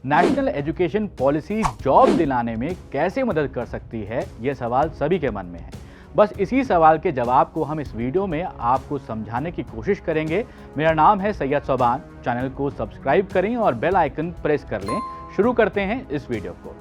National education policy job दिलाने में कैसे मदद कर सकती है, यह सवाल सभी के मन में है। बस इसी सवाल के जवाब को हम इस वीडियो में आपको समझाने की कोशिश करेंगे। मेरा नाम है सैयद सोबान। चैनल को सब्सक्राइब करें और बेल आइकन प्रेस कर लें। शुरू करते हैं इस वीडियो को।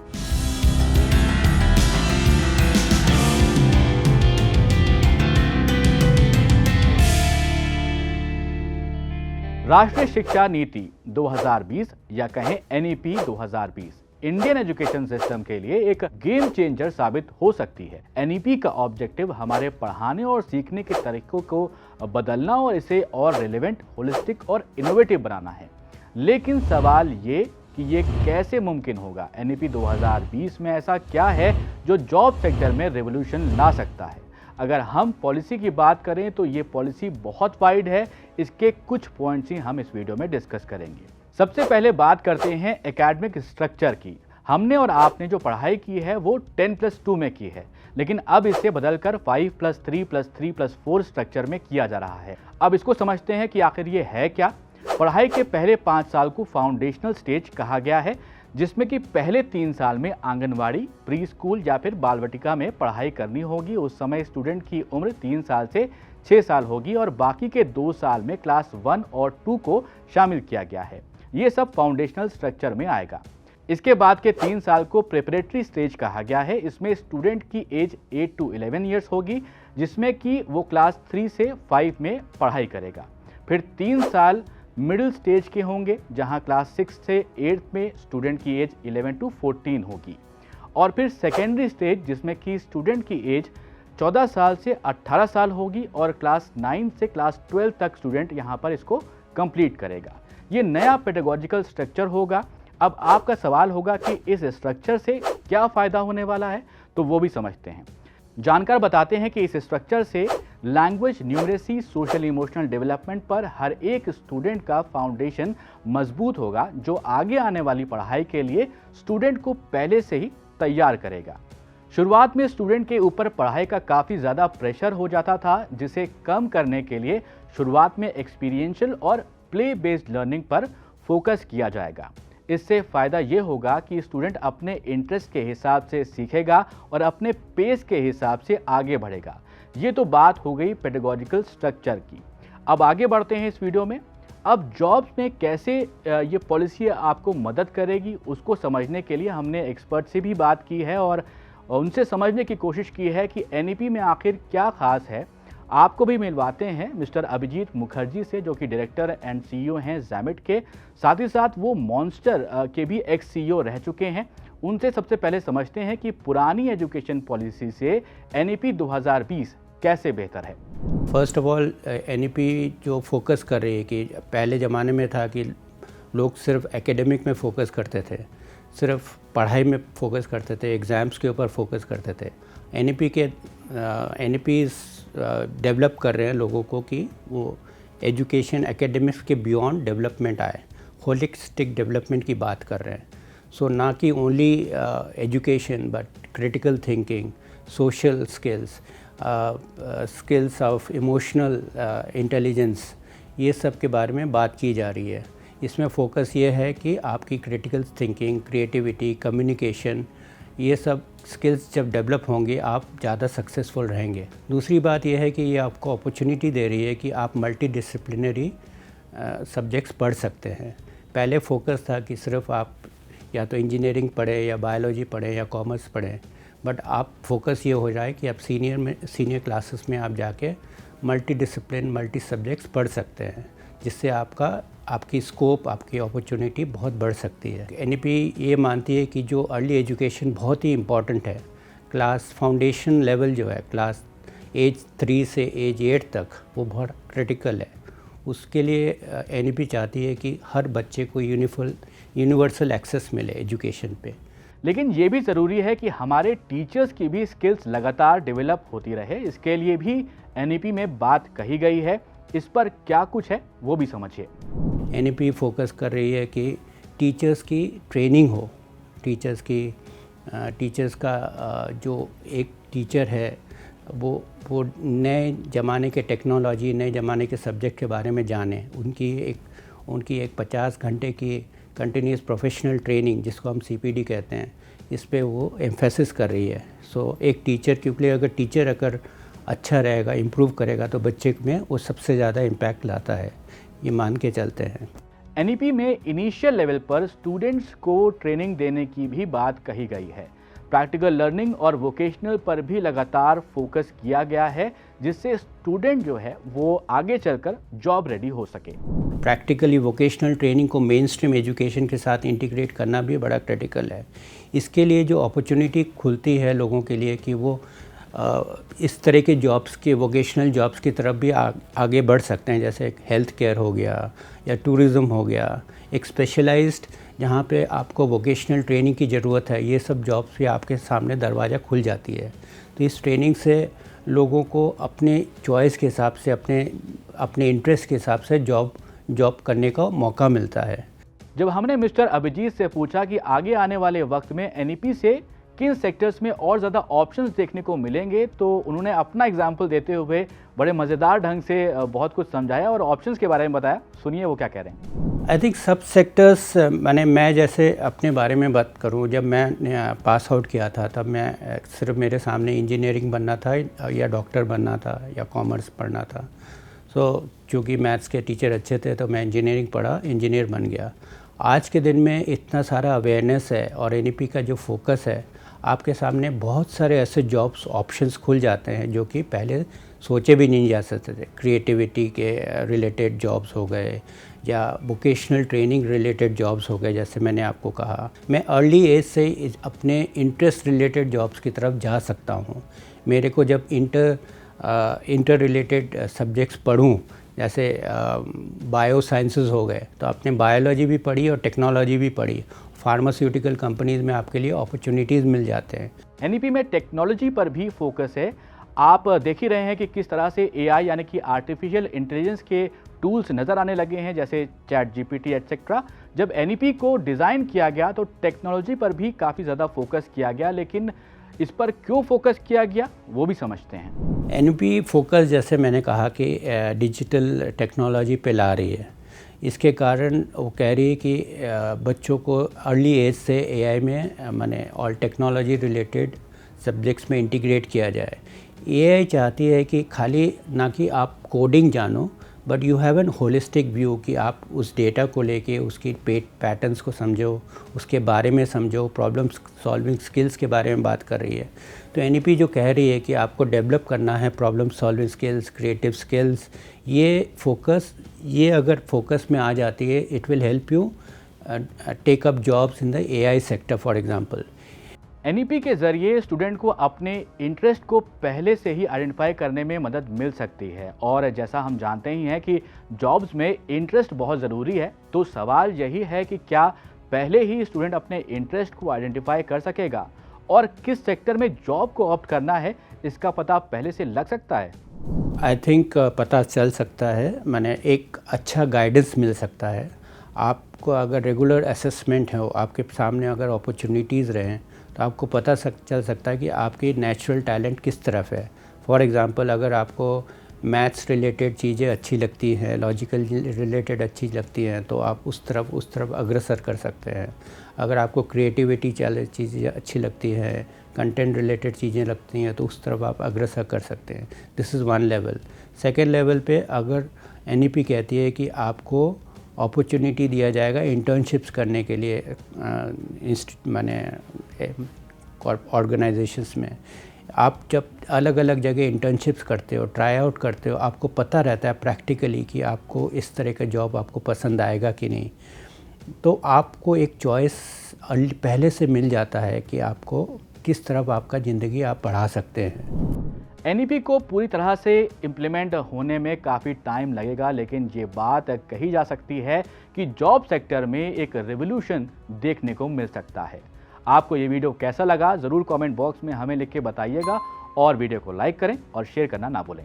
राष्ट्रीय शिक्षा नीति 2020 या कहें एनईपी 2020 इंडियन एजुकेशन सिस्टम के लिए एक गेम चेंजर साबित हो सकती है। एनईपी का ऑब्जेक्टिव हमारे पढ़ाने और सीखने के तरीकों को बदलना और इसे और रिलेवेंट, होलिस्टिक और इनोवेटिव बनाना है। लेकिन सवाल ये कि ये कैसे मुमकिन होगा? एनईपी 2020 में ऐसा क्या है जो जॉब सेक्टर में रेवोल्यूशन ला सकता है? अगर हम पॉलिसी की बात करें तो ये पॉलिसी बहुत वाइड है। इसके कुछ पॉइंट्स ही हम इस वीडियो में डिस्कस करेंगे। सबसे पहले बात करते हैं एकेडमिक स्ट्रक्चर की। हमने और आपने जो पढ़ाई की है वो 10+2 में की है, लेकिन अब इसे बदलकर 5+3+3+4 स्ट्रक्चर में किया जा रहा है। अब इसको समझते हैं कि आखिर ये है क्या। पढ़ाई के पहले 5 साल को फाउंडेशनल स्टेज कहा गया है, जिसमें कि पहले 3 साल में आंगनवाड़ी, प्री स्कूल या फिर बाल वाटिका में पढ़ाई करनी होगी। उस समय स्टूडेंट की उम्र 3 साल से 6 साल होगी और बाकी के 2 साल में क्लास 1 और 2 को शामिल किया गया है। ये सब फाउंडेशनल स्ट्रक्चर में आएगा। इसके बाद के 3 साल को प्रिपरेटरी स्टेज कहा गया है। इसमें स्टूडेंट की एज 8 to 11 ईयर्स होगी, जिसमें कि वो क्लास 3 से 5 में पढ़ाई करेगा। फिर 3 साल मिडिल स्टेज के होंगे, जहां क्लास 6 से 8 में स्टूडेंट की एज 11 to 14 होगी। और फिर सेकेंडरी स्टेज, जिसमें कि स्टूडेंट की एज 14 साल से 18 साल होगी और क्लास 9 से क्लास 12 तक स्टूडेंट यहां पर इसको कंप्लीट करेगा। ये नया पेडागोजिकल स्ट्रक्चर होगा। अब आपका सवाल होगा कि इस स्ट्रक्चर से क्या फ़ायदा होने वाला है, तो वो भी समझते हैं। जानकार बताते हैं कि इस स्ट्रक्चर से language, numeracy, social emotional development पर हर एक स्टूडेंट का फाउंडेशन मजबूत होगा, जो आगे आने वाली पढ़ाई के लिए स्टूडेंट को पहले से ही तैयार करेगा। शुरुआत में स्टूडेंट के ऊपर पढ़ाई का काफ़ी ज़्यादा प्रेशर हो जाता था, जिसे कम करने के लिए शुरुआत में एक्सपीरियंशियल और प्ले बेस्ड लर्निंग पर फोकस किया जाएगा। इससे फ़ायदा ये होगा कि स्टूडेंट अपने इंटरेस्ट के हिसाब से सीखेगा और अपने पेस के हिसाब से आगे बढ़ेगा। ये तो बात हो गई पेडागोजिकल स्ट्रक्चर की। अब आगे बढ़ते हैं इस वीडियो में। अब जॉब्स में कैसे ये पॉलिसी आपको मदद करेगी, उसको समझने के लिए हमने एक्सपर्ट से भी बात की है और उनसे समझने की कोशिश की है कि एनईपी में आखिर क्या खास है। आपको भी मिलवाते हैं मिस्टर अभिजीत मुखर्जी से, जो कि डायरेक्टर एंड सीईओ हैं ज़ैमिट के। साथ ही साथ वो मॉन्स्टर के भी एक्स सीईओ रह चुके हैं। उनसे सबसे पहले समझते हैं कि पुरानी एजुकेशन पॉलिसी से एनईपी 2020 कैसे बेहतर है। फर्स्ट ऑफ ऑल, एनईपी जो फोकस कर रही है कि पहले ज़माने में था कि लोग सिर्फ एकेडमिक में फोकस करते थे, सिर्फ पढ़ाई में फोकस करते थे, एग्ज़ाम्स के ऊपर फोकस करते थे। एनईपी डेवलप कर रहे हैं लोगों को कि वो एजुकेशन एकेडमिक्स के बियॉन्ड डेवलपमेंट आए, होलिस्टिक डेवलपमेंट की बात कर रहे हैं। सो ना कि only education but critical thinking, social skills, skills of emotional intelligence, ये सब के बारे में बात की जा रही है। इसमें फोकस ये है कि आपकी क्रिटिकल थिंकिंग, क्रिएटिविटी, कम्युनिकेशन, ये सब स्किल्स जब डेवलप होंगे आप ज़्यादा सक्सेसफुल रहेंगे। दूसरी बात यह है कि ये आपको अपॉर्चुनिटी दे रही है कि आप मल्टी डिसिप्लिनरी सब्जेक्ट्स पढ़ सकते हैं। पहले फोकस था कि सिर्फ आप या तो इंजीनियरिंग पढ़ें या बायोलॉजी पढ़ें या कॉमर्स पढ़ें, बट आप फोकस ये हो जाए कि आप सीनियर क्लासेस में आप जाके मल्टी डिसिप्लिन, मल्टी सब्जेक्ट्स पढ़ सकते हैं, जिससे आपकी स्कोप, आपकी अपॉर्चुनिटी बहुत बढ़ सकती है। एनईपी ये मानती है कि जो अर्ली एजुकेशन बहुत ही इम्पॉर्टेंट है, क्लास फाउंडेशन लेवल जो है, क्लास एज 3 से एज 8 तक, वो बहुत क्रिटिकल है। उसके लिए एनईपी चाहती है कि हर बच्चे को यूनिवर्सल एक्सेस मिले एजुकेशन पे। लेकिन ये भी ज़रूरी है कि हमारे टीचर्स की भी स्किल्स लगातार डेवलप होती रहे। इसके लिए भी एनईपी में बात कही गई है। इस पर क्या कुछ है वो भी समझिए। एनईपी फोकस कर रही है कि टीचर्स की ट्रेनिंग हो, टीचर्स का जो एक टीचर है वो नए ज़माने के टेक्नोलॉजी, नए ज़माने के सब्जेक्ट के बारे में जाने। उनकी एक 50 घंटे की कंटिन्यूस प्रोफेशनल ट्रेनिंग जिसको हम CPD कहते हैं, इस पे वो एम्फेसिस कर रही है। सो एक टीचर के लिए अगर टीचर अगर अच्छा रहेगा, इम्प्रूव करेगा, तो बच्चे में वो सबसे ज़्यादा इम्पैक्ट लाता है, ये मान के चलते हैं। NEP में इनिशियल लेवल पर स्टूडेंट्स को ट्रेनिंग देने की भी बात कही गई है। प्रैक्टिकल लर्निंग और वोकेशनल पर भी लगातार फोकस किया गया है, जिससे स्टूडेंट जो है वो आगे चलकर जॉब रेडी हो सके। प्रैक्टिकली वोकेशनल ट्रेनिंग को मेन स्ट्रीम एजुकेशन के साथ इंटीग्रेट करना भी बड़ा क्रिटिकल है। इसके लिए जो अपॉर्चुनिटी खुलती है लोगों के लिए कि वो इस तरह के जॉब्स के वोकेशनल जॉब्स की तरफ भी आगे बढ़ सकते हैं, जैसे हेल्थ केयर हो गया या टूरिज़्म हो गया, एक स्पेशलाइज्ड जहाँ पे आपको वोकेशनल ट्रेनिंग की ज़रूरत है, ये सब जॉब्स भी आपके सामने दरवाज़ा खुल जाती है। तो इस ट्रेनिंग से लोगों को अपने चॉइस के हिसाब से, अपने इंटरेस्ट के हिसाब से जॉब करने का मौका मिलता है। जब हमने मिस्टर अभिजीत से पूछा कि आगे आने वाले वक्त में NEP से किन सेक्टर्स में और ज़्यादा ऑप्शंस देखने को मिलेंगे, तो उन्होंने अपना एग्जाम्पल देते हुए बड़े मज़ेदार ढंग से बहुत कुछ समझाया और ऑप्शंस के बारे में बताया। सुनिए वो क्या कह रहे हैं। आई थिंक सब सेक्टर्स, मैं जैसे अपने बारे में बात करूं, जब मैं पास आउट किया था तब मैं सिर्फ मेरे सामने इंजीनियरिंग बनना था या डॉक्टर बनना था या कॉमर्स पढ़ना था। सो चूँकि मैथ्स के टीचर अच्छे थे तो मैं इंजीनियरिंग पढ़ा, इंजीनियर बन गया। आज के दिन में इतना सारा अवेयरनेस है और NEP का जो फोकस है, आपके सामने बहुत सारे ऐसे जॉब्स ऑप्शंस खुल जाते हैं जो कि पहले सोचे भी नहीं जा सकते थे। क्रिएटिविटी के रिलेटेड जॉब्स हो गए या वोकेशनल ट्रेनिंग रिलेटेड जॉब्स हो गए, जैसे मैंने आपको कहा। मैं अर्ली एज से अपने इंटरेस्ट रिलेटेड जॉब्स की तरफ जा सकता हूँ। मेरे को जब इंटर रिलेटेड सब्जेक्ट्स पढ़ूँ, जैसे बायो साइंसेस हो गए, तो आपने बायोलॉजी भी पढ़ी और टेक्नोलॉजी भी पढ़ी। फार्मास्यूटिकल कंपनीज़ में आपके लिए अपॉर्चुनिटीज़ मिल जाते हैं। NEP में टेक्नोलॉजी पर भी फोकस है। आप देख ही रहे हैं कि किस तरह से AI यानी कि आर्टिफिशियल इंटेलिजेंस के टूल्स नज़र आने लगे हैं, जैसे ChatGPT एटसेट्रा। जब NEP को डिज़ाइन किया गया तो टेक्नोलॉजी पर भी काफ़ी ज़्यादा फोकस किया गया, लेकिन इस पर क्यों फोकस किया गया वो भी समझते हैं। NEP फोकस, जैसे मैंने कहा कि डिजिटल टेक्नोलॉजी पे ला रही है। इसके कारण वो कह रही है कि बच्चों को अर्ली एज से AI में माने और टेक्नोलॉजी रिलेटेड सब्जेक्ट्स में इंटीग्रेट किया जाए। AI चाहती है कि खाली ना कि आप कोडिंग जानो, but you have an holistic view कि आप उस डेटा को लेके उसकी पैटर्न्स को समझो, उसके बारे में समझो, प्रॉब्लम सॉल्विंग स्किल्स के बारे में बात कर रही है। तो NEP जो कह रही है कि आपको डेवलप करना है problem solving skills, creative skills, ये अगर फोकस में आ जाती है, it will help you take up jobs in the AI sector for example. NEP के ज़रिए स्टूडेंट को अपने इंटरेस्ट को पहले से ही आइडेंटिफाई करने में मदद मिल सकती है, और जैसा हम जानते ही हैं कि जॉब्स में इंटरेस्ट बहुत ज़रूरी है। तो सवाल यही है कि क्या पहले ही स्टूडेंट अपने इंटरेस्ट को आइडेंटिफाई कर सकेगा और किस सेक्टर में जॉब को ऑप्ट करना है, इसका पता पहले से लग सकता है। आई थिंक पता चल सकता है, माने एक अच्छा गाइडेंस मिल सकता है। आपको अगर रेगुलर असेसमेंट है, आपके सामने अगर अपॉर्चुनिटीज़ रहें, तो आपको पता चल सकता है कि आपकी नेचुरल टैलेंट किस तरफ है। फॉर एग्ज़ाम्पल, अगर आपको मैथ्स रिलेटेड चीज़ें अच्छी लगती हैं, लॉजिकल रिलेटेड अच्छी लगती हैं, तो आप उस तरफ अग्रसर कर सकते हैं। अगर आपको क्रिएटिविटी चीज़ें अच्छी लगती हैं, कंटेंट रिलेटेड चीज़ें लगती हैं, तो उस तरफ आप अग्रसर कर सकते हैं। This is one level. Second level पे अगर NEP कहती है कि आपको अपॉर्चुनिटी दिया जाएगा इंटर्नशिप्स करने के लिए माने ऑर्गेनाइजेशंस में। आप जब अलग अलग जगह इंटर्नशिप्स करते हो, ट्राई आउट करते हो, आपको पता रहता है प्रैक्टिकली कि आपको इस तरह का जॉब आपको पसंद आएगा कि नहीं। तो आपको एक चॉइस पहले से मिल जाता है कि आपको किस तरफ आपका ज़िंदगी आप बढ़ा सकते हैं। NEP को पूरी तरह से इम्प्लीमेंट होने में काफ़ी टाइम लगेगा, लेकिन ये बात कही जा सकती है कि जॉब सेक्टर में एक रेवोल्यूशन देखने को मिल सकता है। आपको ये वीडियो कैसा लगा ज़रूर कमेंट बॉक्स में हमें लिख के बताइएगा, और वीडियो को लाइक करें और शेयर करना ना भूलें।